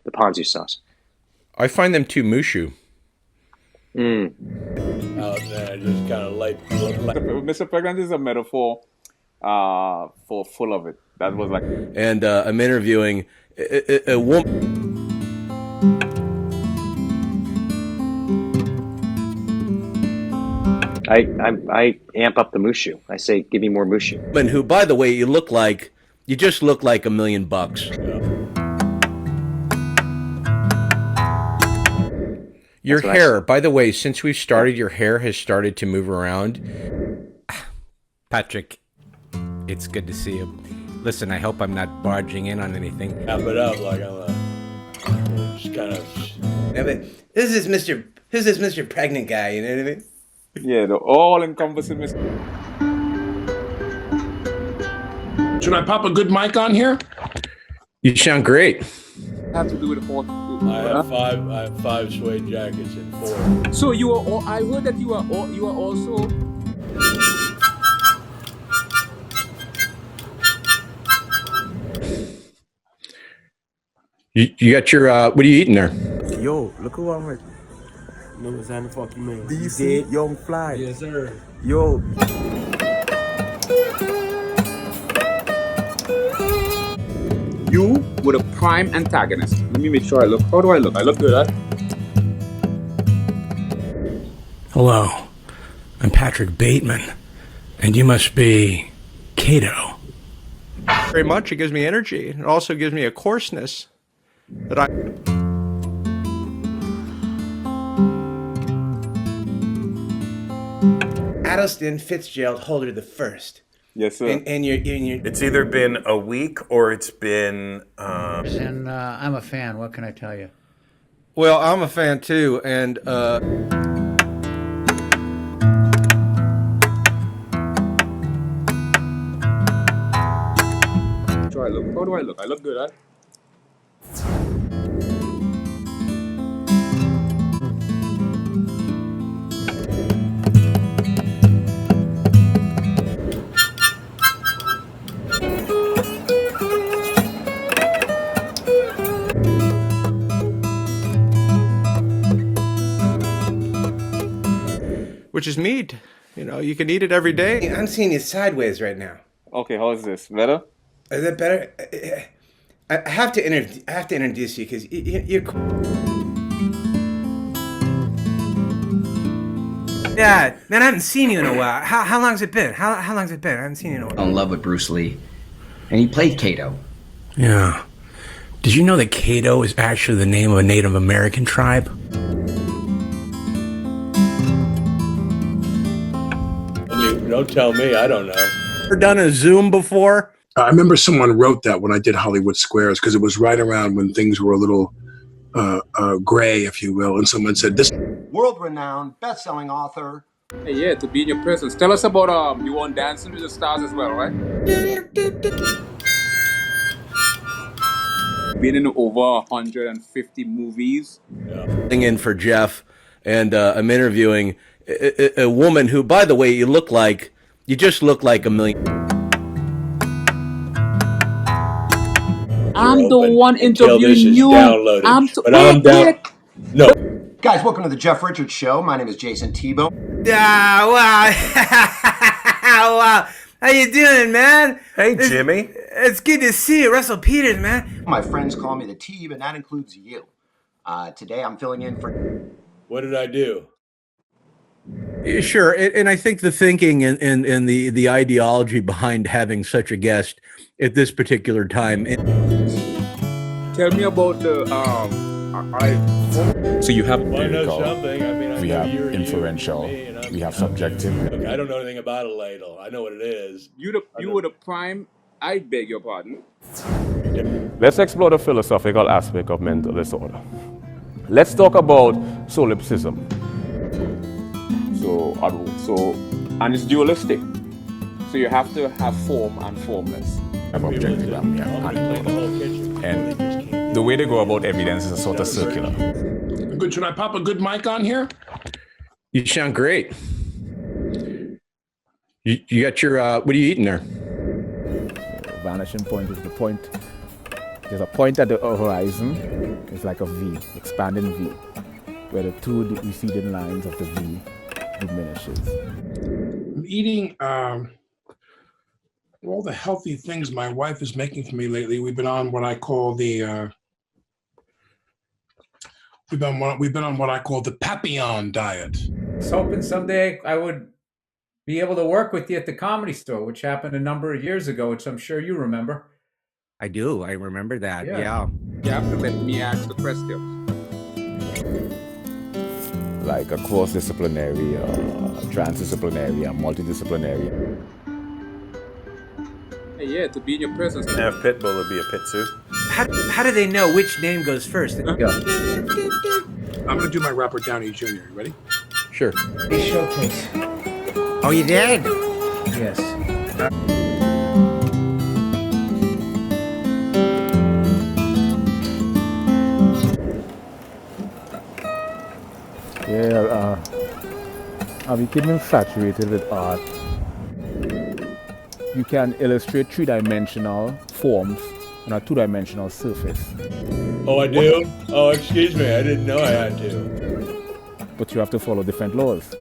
the Ponzi sauce. I find them too mushu. Out there, just kind of like Mr. Pregnant is a metaphor for full of it. That was like. And I'm interviewing a woman. I amp up the mushu. I say, give me more mushu. Woman who, by the way, you just look like $1 million. Your hair, by the way, since we've started, your hair has started to move around. Patrick, it's good to see you. Listen, I hope I'm not barging in on anything. wrap it up like I'm just kind of. Yeah, but this is Mr. Pregnant guy, you know what I mean? Yeah, the all-encompassing. Should I pop a good mic on here? You sound great. Have to do with the fourth. I have five suede jackets and 4. So you are. I heard that you are also. You got your what are you eating there? Yo, look who I'm with. No, it's not the fucking man. Do you see Young Fly? Yes, sir. Yo. You were the prime antagonist. Let me make sure I look. How do I look? I look good, huh? Hello, I'm Patrick Bateman, and you must be Cato. Very much. It gives me energy. It also gives me a coarseness that I. Atelston, Fitzgerald, Holder the First. Yes, sir. And you're. It's either been a week or it's been. And I'm a fan. What can I tell you? Well, I'm a fan too, and. How do I look? I look good, huh? Which is meat. You know, you can eat it every day. I'm seeing you sideways right now. Okay, how is this? Better? Is that better? I have to introduce you because you're. Yeah, man, I haven't seen you in a while. How long's it been? How long's it been? I haven't seen you in a while. In love with Bruce Lee, and he played Cato. Yeah. Did you know that Cato is actually the name of a Native American tribe? Don't tell me. I don't know. Ever done a Zoom before? I remember someone wrote that when I did Hollywood Squares, because it was right around when things were a little gray, if you will. And someone said, this world-renowned, best-selling author. Hey, yeah, to be in your presence. Tell us about you on Dancing with the Stars as well, right? Been in over 150 movies. Yeah. In for Jeff, and I'm interviewing a woman who, by the way, you just look like $1 million. I'm the one interviewing you. I'm down. No. Guys, welcome to the Jeff Richards Show. My name is Jason Tebow. Wow. Wow. How you doing, man? Hey, Jimmy. It's good to see you, Russell Peters, man. My friends call me the Teeb, and that includes you. Today, I'm filling in for... What did I do? Sure, and I think the thinking and the ideology behind having such a guest at this particular time. Tell me about the So you have Well, I know something. I mean, I we know have you're influential, we have subjective. Look, I don't know anything about a ladle. I know what it is. you were the prime. I beg your pardon. Let's explore the philosophical aspect of mental disorder. Let's talk about solipsism. And it's dualistic. So you have to have form and formless. Have objective, and the way they go about evidence is sort of circular. good. Should I pop a good mic on here? You sound great. You got your what are you eating there? Vanishing point is the point There's a point at the horizon. It's like a V, expanding V, where the two receding lines of the V diminishes. I'm eating all the healthy things my wife is making for me lately. We've been on what I call the we've been on what I call the Papillon diet. I was hoping someday I would be able to work with you at the Comedy Store, which happened a number of years ago, which I'm sure you remember. I do. I remember that. Yeah. You have to let me ask the question. Like a cross-disciplinary, transdisciplinary, and multidisciplinary. Hey, yeah, to be in your presence. Yeah, Pitbull would be a Pitsu. How do they know which name goes first? I'm gonna do my Robert Downey Jr. You ready? Sure. Showcase. Oh, you did? Yes. Yeah, I've become infatuated with art. You can illustrate three-dimensional forms on a two-dimensional surface. Oh, I do? Oh, excuse me. I didn't know I had to. But you have to follow different laws.